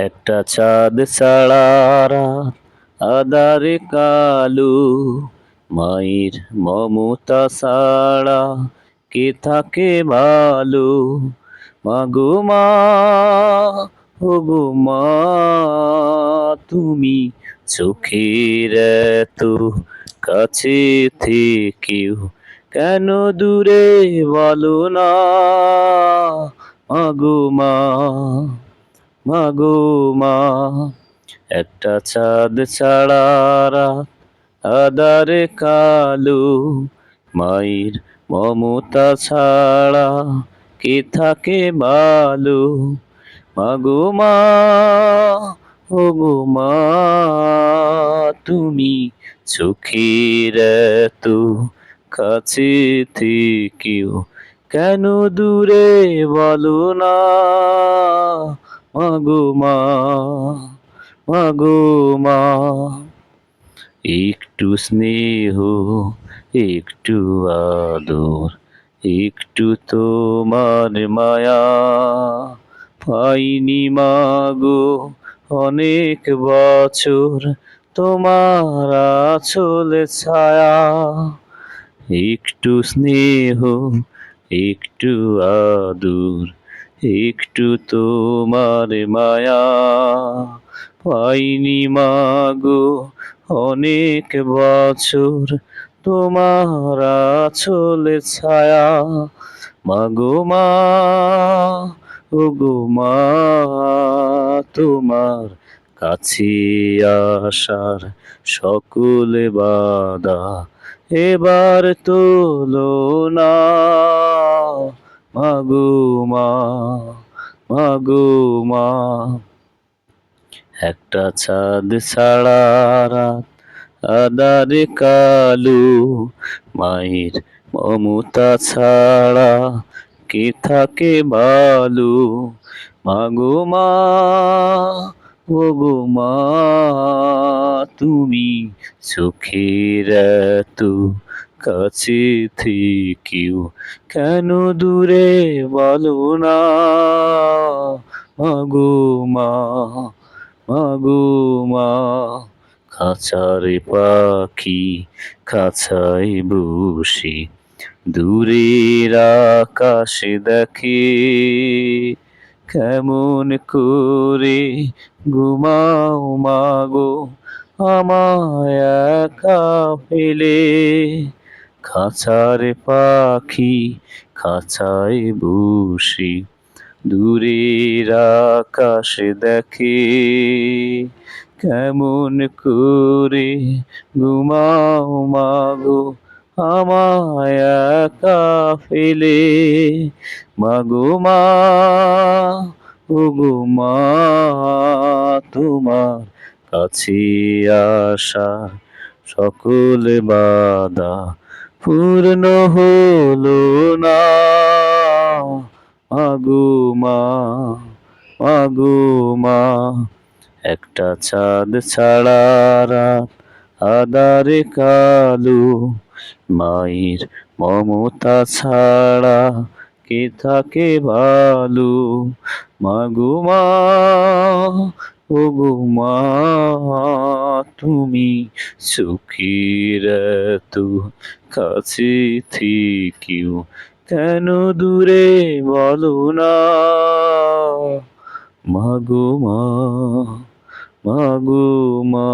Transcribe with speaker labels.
Speaker 1: একটা চাঁদ ছাড়া রাত আঁধারে কালো, মায়ের মমতা ছাড়া কে থাকে ভালো? মাগো মা, ওগো মা, তুমি চোখের এত কাছে থেকেও কেন দূরে বলো না? মাগো মা, মাগো মা, একটা চাঁদ ছাড়া রাত আঁধারে কালো, মায়ের মমতা ছাড়া কে থাকে ভালো? মাগো মা, ওগো মা, তুমি চোখের এত কাছে থেকেও কেন দূরে বলো না? মাগো মা, মাগো মা, একটু স্নেহ, একটু আদর, একটু তোমার মায়া পাইনি মাগো অনেক বছর তোমার আঁচলে ছায়া। একটু স্নেহ, একটু আদর, একটু তোমার মায়া পাইনি মাগো অনেক বছর তোমার আঁচলে ছায়া। মাগো মা, ওগো মা, তোমার কাছে আসার সকল বাধা এবার তোলো না। মাগো মা, মাগো মা, একটা চাঁদ ছাড়া রাত আঁধারে কালো, মায়ের মমতা ছাড়া কে থাকে ভালো? মাগো মা, ওগো মা, তুমি চোখের এত কাছে থেকেও কেন দূরে বলো না? মাগো মা, মাগো মা, খাঁচারে পাখি খাঁচায় বসে দূরের আকাশে দেখে কেমন করে ঘুমাও মাগো আমায় একা ফেলে? খাঁচারে পাখি খাঁচায় বসে দূরের আকাশে দেখে কেমন করে ঘুমাও মাগো আমায় একা ফেলে? মাগো মা, ওগো মা, তোমার কাছে আসা সকল বাধা পূর্ণ হলো না। মাগো মা, মাগো মা, একটা চাঁদ ছাড়া রাত আঁধারে কালো, মায়ের মমতা ছাড়া কে থাকে ভালো? মাগো মা, ওগো মা, তুমি সুখীর এত কাছে থেকেও কেন দূরে বলো না? মাগো মা, মাগো মা।